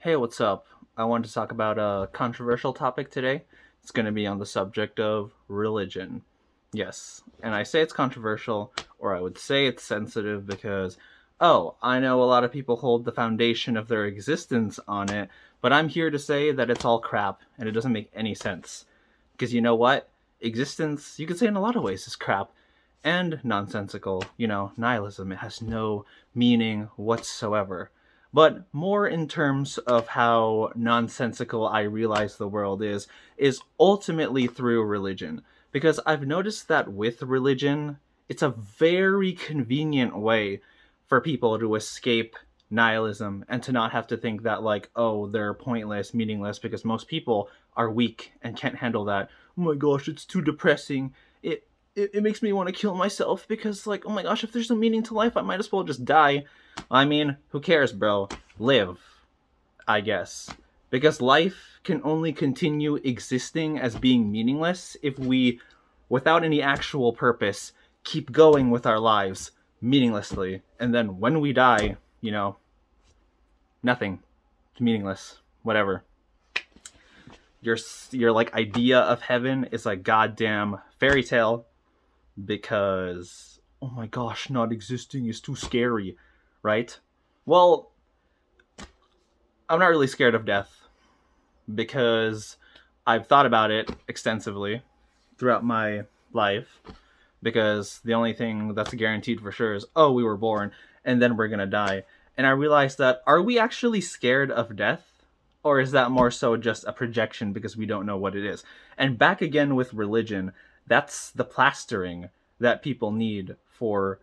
Hey, what's up? I wanted to talk about a controversial topic today. It's going to be on the subject of religion. Yes, and I say it's controversial, or I would say it's sensitive because, I know a lot of people hold the foundation of their existence on it, but I'm here to say that it's all crap and it doesn't make any sense. Because you know what? Existence, you could say in a lot of ways, is crap and nonsensical. Nihilism. It has no meaning whatsoever, but more in terms of how nonsensical I realize the world is ultimately through religion. Because I've noticed that with religion, it's a very convenient way for people to escape nihilism and to not have to think that, like, oh, they're pointless, meaningless, because most people are weak and can't handle that. Oh my gosh, it's too depressing. It makes me want to kill myself because, like, oh my gosh, if there's no meaning to life, I might as well just die. I mean, who cares, bro? Live, I guess. Because life can only continue existing as being meaningless if we, without any actual purpose, keep going with our lives meaninglessly. And then when we die, nothing. It's meaningless. Whatever. Your your like idea of heaven is a goddamn fairy tale because, oh my gosh, not existing is too scary, right? Well, I'm not really scared of death because I've thought about it extensively throughout my life. Because the only thing that's guaranteed for sure is, oh, we were born and then we're gonna die. And I realized that, are we actually scared of death? Or is that more so just a projection because we don't know what it is? And back again with religion, that's the plastering that people need for,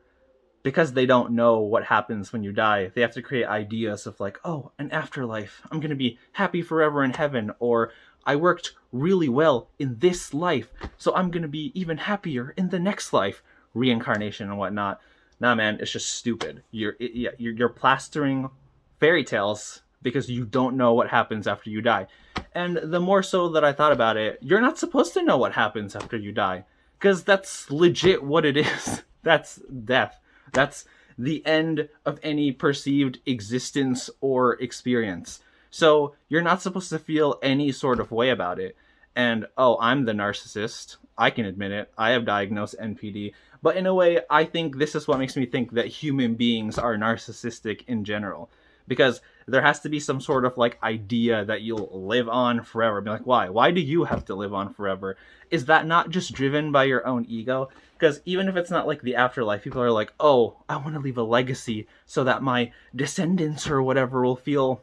because they don't know what happens when you die. They have to create ideas of, like, oh, an afterlife. I'm going to be happy forever in heaven. Or I worked really well in this life, so I'm going to be even happier in the next life. Reincarnation and whatnot. Nah, man, it's just stupid. You're plastering fairy tales because you don't know what happens after you die. And the more so that I thought about it, you're not supposed to know what happens after you die. Because that's legit what it is. That's death. That's the end of any perceived existence or experience. So you're not supposed to feel any sort of way about it. And, oh, I'm the narcissist. I can admit it. I have diagnosed NPD. But in a way, I think this is what makes me think that human beings are narcissistic in general. Because there has to be some sort of, like, idea that you'll live on forever. Be like, why? Why do you have to live on forever? Is that not just driven by your own ego? Because even if it's not like the afterlife, people are like, oh, I want to leave a legacy so that my descendants or whatever will feel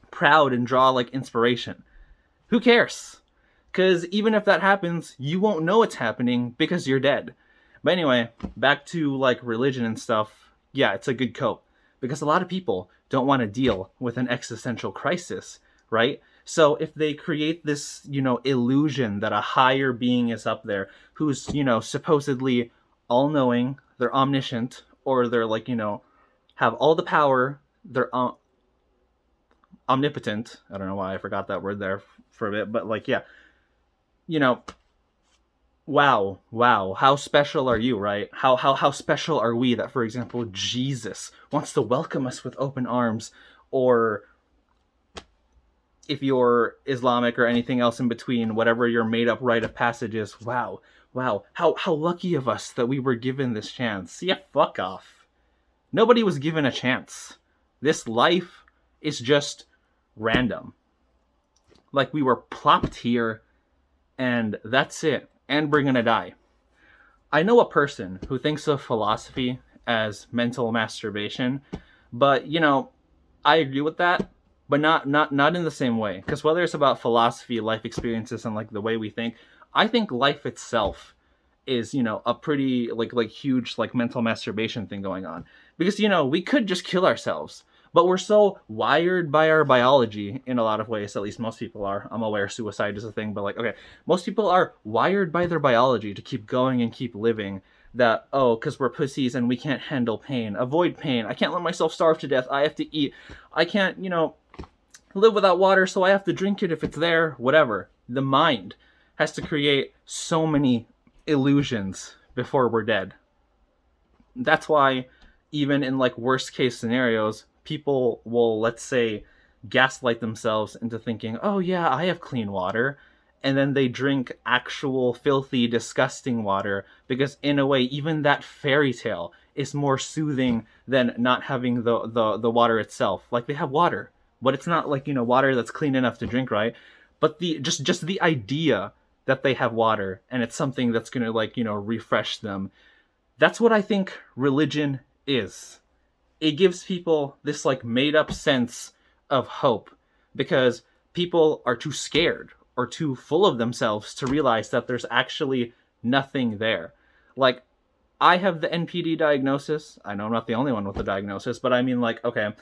proud and draw, like, inspiration. Who cares? Because even if that happens, you won't know it's happening because you're dead. But anyway, back to, like, religion and stuff. Yeah, it's a good cope because a lot of people don't want to deal with an existential crisis, right? So if they create this, illusion that a higher being is up there who's, supposedly all knowing, they're omniscient, or they're, like, have all the power, they're omnipotent. I don't know why I forgot that word there for a bit, but, like, yeah, you know, wow, how special are you, right? How special are we that, for example, Jesus wants to welcome us with open arms? Or if you're Islamic or anything else in between, whatever your made up rite of passage is, wow, how lucky of us that we were given this chance. Yeah, fuck off. Nobody was given a chance. This life is just random. Like, we were plopped here and that's it. And we're gonna die. I know a person who thinks of philosophy as mental masturbation, but, I agree with that, but not in the same way. Because whether it's about philosophy, life experiences, and, like, the way we think, I think life itself is, a pretty, like huge, like, mental masturbation thing going on. Because, we could just kill ourselves, but we're so wired by our biology in a lot of ways. At least most people are. I'm aware suicide is a thing, but, like, okay, most people are wired by their biology to keep going and keep living. That, oh, because we're pussies and we can't handle pain, avoid pain. I can't let myself starve to death. I have to eat. I can't, live without water, so I have to drink it if it's there. Whatever. The mind has to create so many illusions before we're dead. That's why, even in, like, worst case scenarios, people will, let's say, gaslight themselves into thinking, oh yeah, I have clean water. And then they drink actual filthy, disgusting water because, in a way, even that fairy tale is more soothing than not having the water itself. Like, they have water, but it's not like, water that's clean enough to drink, right? But the just the idea that they have water and it's something that's gonna, like, refresh them. That's what I think religion is. It gives people this, like, made up sense of hope because people are too scared or too full of themselves to realize that there's actually nothing there. Like, I have the NPD diagnosis. I know I'm not the only one with the diagnosis, but I mean, like, okay.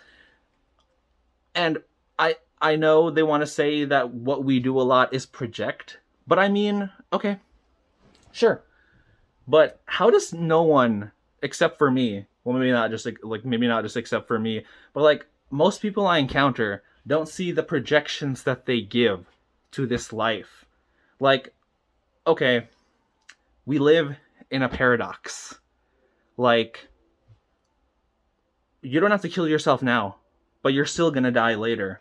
And I know they want to say that what we do a lot is project, but I mean, okay, sure. But how does no one except for me, well, maybe not just maybe not just except for me, but like most people I encounter don't see the projections that they give to this life. Like, okay, we live in a paradox. Like, you don't have to kill yourself now, but you're still gonna die later.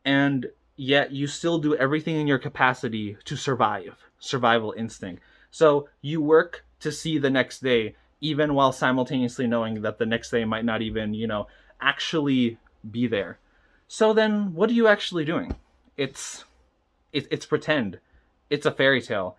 And yet you still do everything in your capacity to survive. Survival instinct. So you work to see the next day, even while simultaneously knowing that the next day might not even, actually be there. So then what are you actually doing? It's pretend. It's a fairy tale.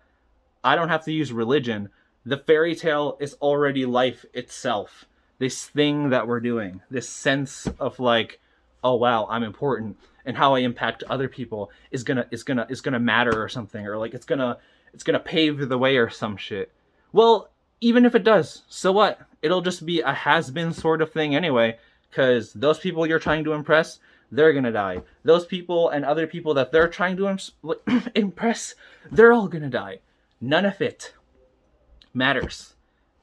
I don't have to use religion. The fairy tale is already life itself. This thing that we're doing, this sense of like, oh wow, I'm important, and how I impact other people is gonna matter or something, or like it's gonna pave the way or some shit. Well, even if it does, so what? It'll just be a has-been sort of thing anyway, because those people you're trying to impress, they're gonna die. Those people and other people that they're trying to impress, they're all gonna die. None of it matters.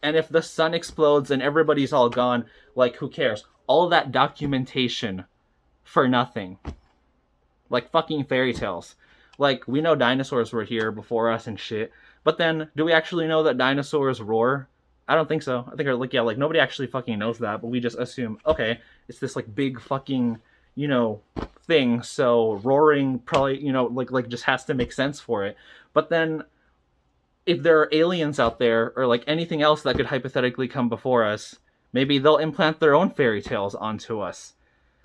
And if the sun explodes and everybody's all gone, like, who cares? All that documentation for nothing. Like fucking fairy tales. Like, we know dinosaurs were here before us and shit, but then do we actually know that dinosaurs roar? I don't think so. I think, like, yeah, like, nobody actually fucking knows that, but we just assume, okay, it's this, like, big fucking, thing, so roaring probably, like just has to make sense for it. But then, if there are aliens out there, or, like, anything else that could hypothetically come before us, maybe they'll implant their own fairy tales onto us.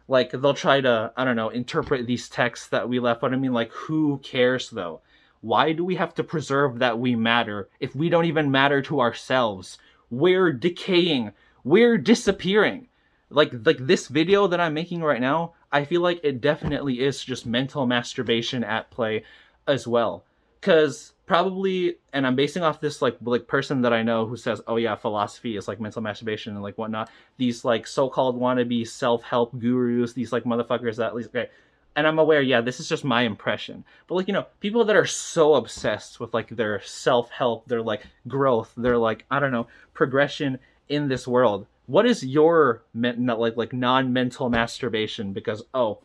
Like, they'll try to, I don't know, interpret these texts that we left. But I mean, like, who cares, though? Why do we have to preserve that we matter if we don't even matter to ourselves? We're decaying. We're disappearing. Like this video that I'm making right now, I feel like it definitely is just mental masturbation at play as well. Because probably, and I'm basing off this like person that I know who says, oh yeah, philosophy is like mental masturbation and like whatnot. These like so-called wannabe self-help gurus, these like motherfuckers that at least, okay. And I'm aware, yeah, this is just my impression. But like, people that are so obsessed with like their self-help, their like growth, their like, I don't know, progression in this world. What is your like non-mental masturbation? Because, oh,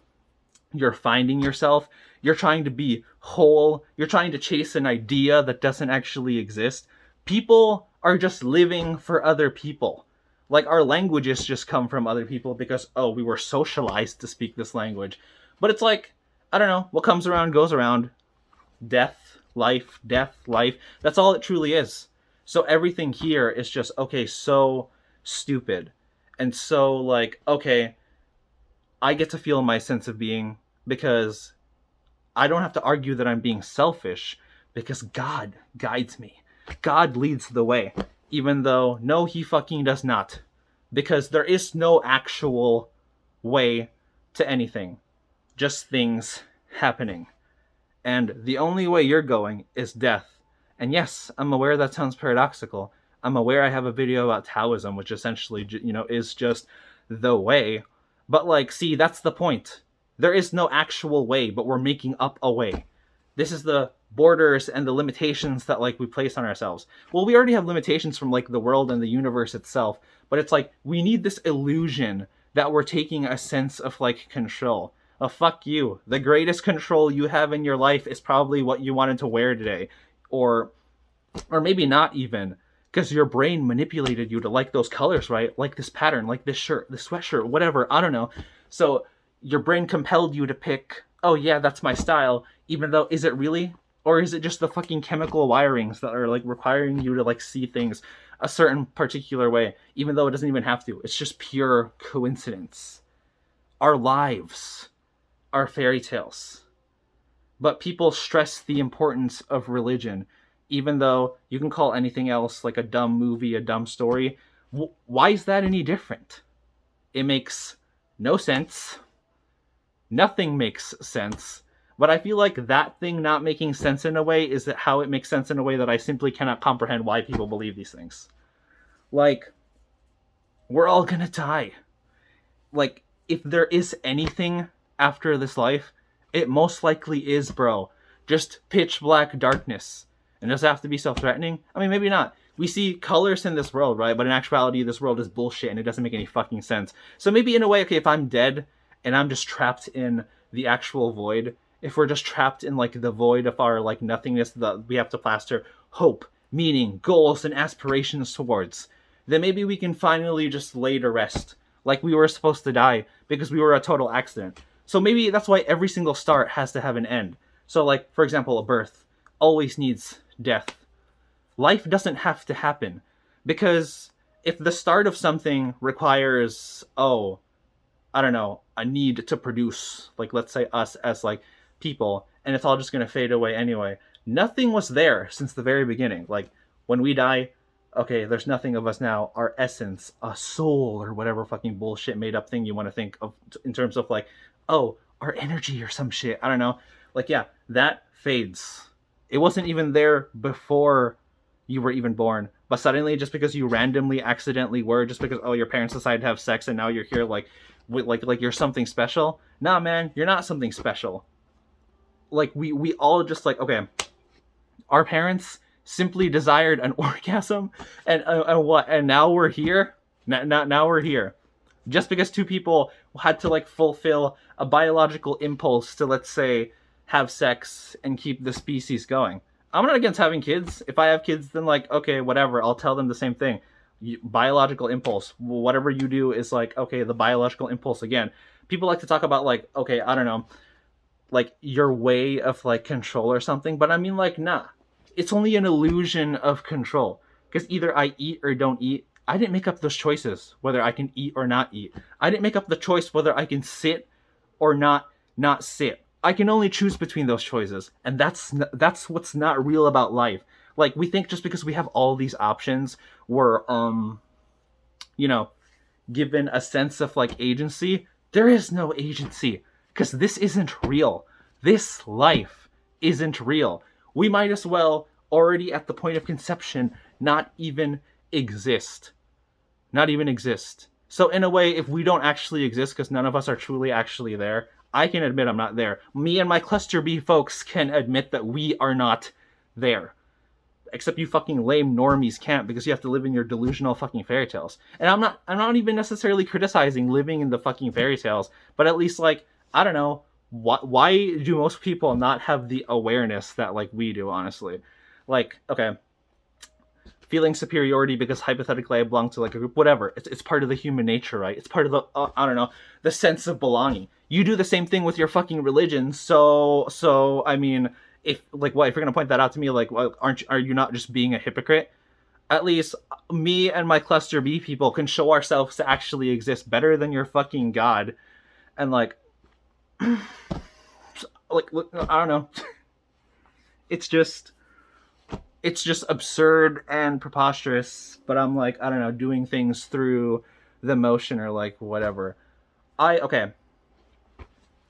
you're finding yourself, you're trying to be whole, you're trying to chase an idea that doesn't actually exist. People are just living for other people. Like, our languages just come from other people because, oh, we were socialized to speak this language. But it's like, I don't know, what comes around goes around. Death, life, that's all it truly is. So everything here is just, okay, so stupid. And so, like, okay, I get to feel my sense of being because I don't have to argue that I'm being selfish because God guides me. God leads the way. Even though, no, he fucking does not. Because there is no actual way to anything. Just things happening. And the only way you're going is death. And yes, I'm aware that sounds paradoxical. I'm aware I have a video about Taoism, which essentially, is just the way. But, like, see, that's the point. There is no actual way, but we're making up a way. This is the borders and the limitations that, like, we place on ourselves. Well, we already have limitations from, like, the world and the universe itself, but it's like, we need this illusion that we're taking a sense of, like, control. Oh, fuck you. The greatest control you have in your life is probably what you wanted to wear today. Or maybe not even. Because your brain manipulated you to like those colors, right? Like this pattern, like this shirt, this sweatshirt, whatever. I don't know. So your brain compelled you to pick, oh yeah, that's my style, even though, is it really? Or is it just the fucking chemical wirings that are like requiring you to like see things a certain particular way, even though it doesn't even have to? It's just pure coincidence. Our lives are fairy tales. But people stress the importance of religion, even though you can call anything else like a dumb movie, a dumb story. Why is that any different? It makes no sense. Nothing makes sense. But I feel like that thing not making sense in a way is that how it makes sense in a way that I simply cannot comprehend why people believe these things. Like, we're all gonna die. Like, if there is anything after this life, it most likely is, bro, just pitch black darkness. And does it have to be so threatening? I mean, maybe not. We see colors in this world, right? But in actuality, this world is bullshit and it doesn't make any fucking sense. So maybe in a way, okay, if I'm dead and I'm just trapped in the actual void, if we're just trapped in like the void of our like nothingness that we have to plaster hope, meaning, goals, and aspirations towards, then maybe we can finally just lay to rest like we were supposed to die because we were a total accident. So maybe that's why every single start has to have an end. So like, for example, a birth always needs death. Life doesn't have to happen because if the start of something requires, oh, I don't know, a need to produce, like let's say us as like people, and it's all just going to fade away anyway. Nothing was there since the very beginning. Like when we die, okay, there's nothing of us now. Our essence, a soul, or whatever fucking bullshit made up thing you want to think of in terms of like, oh, our energy or some shit. I don't know. Like, yeah, that fades. It wasn't even there before you were even born. But suddenly, just because you randomly, accidentally were, just because, oh, your parents decided to have sex and now you're here, like you're something special. Nah, man, you're not something special. Like, we all just, like, okay, our parents simply desired an orgasm, and what? And now we're here. Now we're here, just because two people had to like fulfill a biological impulse to, let's say, have sex and keep the species going. I'm not against having kids. If I have kids, then like, okay, whatever. I'll tell them the same thing. Biological impulse. Whatever you do is like, okay, the biological impulse again. People like to talk about like, okay, I don't know, like your way of like control or something, but I mean like, nah, it's only an illusion of control because either I eat or don't eat. I didn't make up those choices whether I can eat or not eat. I didn't make up the choice whether I can sit or not sit. I can only choose between those choices, and that's what's not real about life. Like, we think just because we have all these options, we're you know, given a sense of like agency. There is no agency because this isn't real. This life isn't real. We might as well already at the point of conception not even exist. Not even exist. So in a way, if we don't actually exist because none of us are truly actually there, I can admit I'm not there. Me and my cluster B folks can admit that we are not there. Except you fucking lame normies can't because you have to live in your delusional fucking fairy tales. And I'm not even necessarily criticizing living in the fucking fairy tales, but at least like, I don't know, why do most people not have the awareness that like we do, honestly? Like, okay, feeling superiority because hypothetically I belong to like a group, whatever. It's part of the human nature, right? It's part of the I don't know, the sense of belonging. You do the same thing with your fucking religion, so I mean, if like what if you're gonna point that out to me, like, well, are you not just being a hypocrite? At least me and my cluster B people can show ourselves to actually exist better than your fucking god, and like, like I don't know, it's just absurd and preposterous. But I'm like, I don't know, doing things through the motion or like whatever. Okay,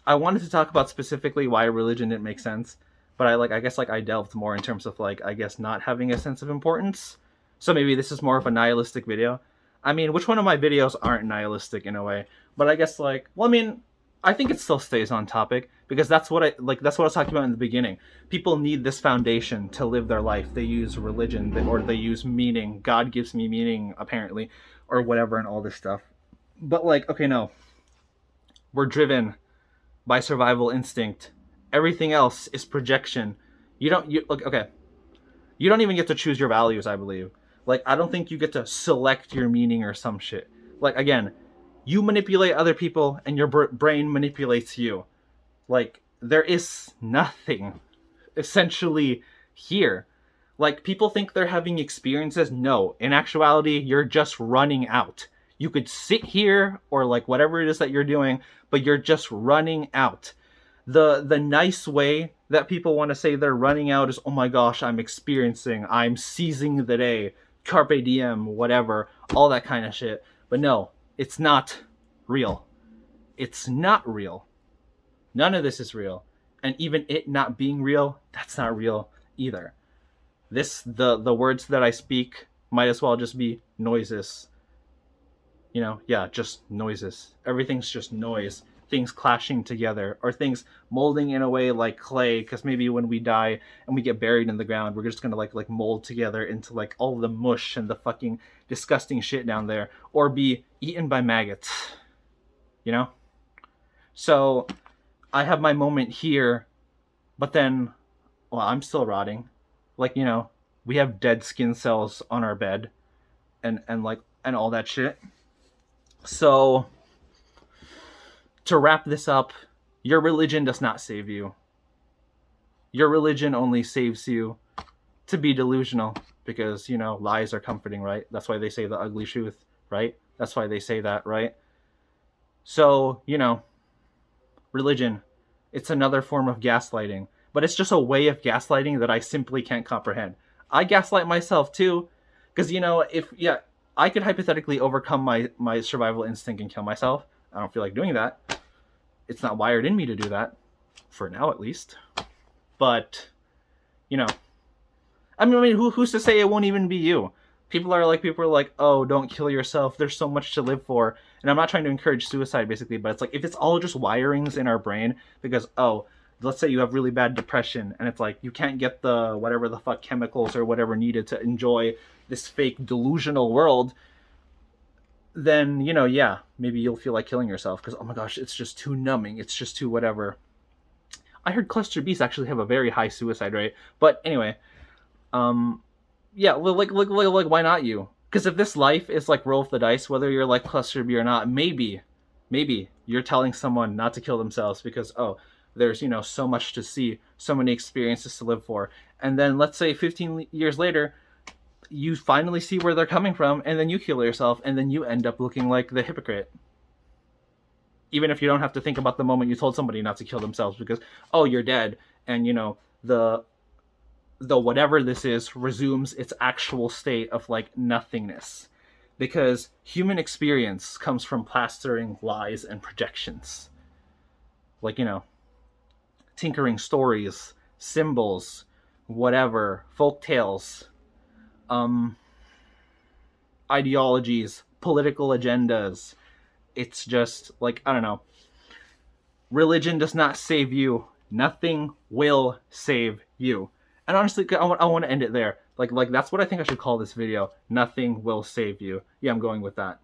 I wanted to talk about specifically why religion didn't make sense, but I guess like I delved more in terms of like, I guess, not having a sense of importance. So maybe this is more of a nihilistic video. I mean, which one of my videos aren't nihilistic in a way? But I guess like, well, I mean, I think it still stays on topic because that's what I was talking about in the beginning. People need this foundation to live their life. They use religion, or they use meaning. God gives me meaning, apparently, or whatever, and all this stuff. But like, okay, no, we're driven by survival instinct. Everything else is projection. You look, okay. You don't even get to choose your values, I believe. Like, I don't think you get to select your meaning or some shit. Like, again, You manipulate other people, and your brain manipulates you. Like, there is nothing essentially here. Like, people think they're having experiences. No, in actuality, you're just running out. You could sit here or like whatever it is that you're doing, but you're just running out. The nice way that people want to say they're running out is, oh my gosh, I'm seizing the day, carpe diem, whatever, all that kind of shit. But no, it's not real. It's not real. None of this is real. And even it not being real, that's not real either. The words that I speak might as well just be noises. You know, yeah, just noises. Everything's just noise. Things clashing together, or things molding in a way like clay, because maybe when we die and we get buried in the ground, we're just gonna like mold together into like all the mush and the fucking disgusting shit down there, or be eaten by maggots. You know? So I have my moment here, but then, well, I'm still rotting. Like, you know, we have dead skin cells on our bed, and like, and all that shit. So, to wrap this up, your religion does not save you. Your religion only saves you to be delusional, because, you know, lies are comforting, right? That's why they say the ugly truth, right? That's why they say that, right? So, you know, religion, it's another form of gaslighting, but it's just a way of gaslighting that I simply can't comprehend. I gaslight myself too, because, you know, if, yeah, I could hypothetically overcome my survival instinct and kill myself. I don't feel like doing that. It's not wired in me to do that, for now at least. But, you know, I mean, who's to say it won't even be you? People are like, oh, don't kill yourself. There's so much to live for. And I'm not trying to encourage suicide, basically, but it's like, if it's all just wirings in our brain, because, oh, let's say you have really bad depression, and it's like, you can't get the whatever the fuck chemicals or whatever needed to enjoy this fake delusional world, then, you know, yeah, maybe you'll feel like killing yourself, because, oh my gosh, it's just too numbing. It's just too whatever. I heard cluster Bs actually have a very high suicide rate. But anyway, yeah, like why not you? Because if this life is like roll of the dice, whether you're like cluster B or not, maybe you're telling someone not to kill themselves because, oh, there's, you know, so much to see, so many experiences to live for. And then let's say 15 years later, you finally see where they're coming from, and then you kill yourself, and then you end up looking like the hypocrite. Even if you don't have to think about the moment you told somebody not to kill themselves, because, oh, you're dead, and, you know, the whatever this is resumes its actual state of like nothingness, because human experience comes from plastering lies and projections, like, you know, tinkering stories, symbols, whatever, folk tales, ideologies, political agendas. It's just like, I don't know, religion does not save you. Nothing will save you. And honestly, I want to end it there. Like that's what I think I should call this video. Nothing will save you. Yeah, I'm going with that.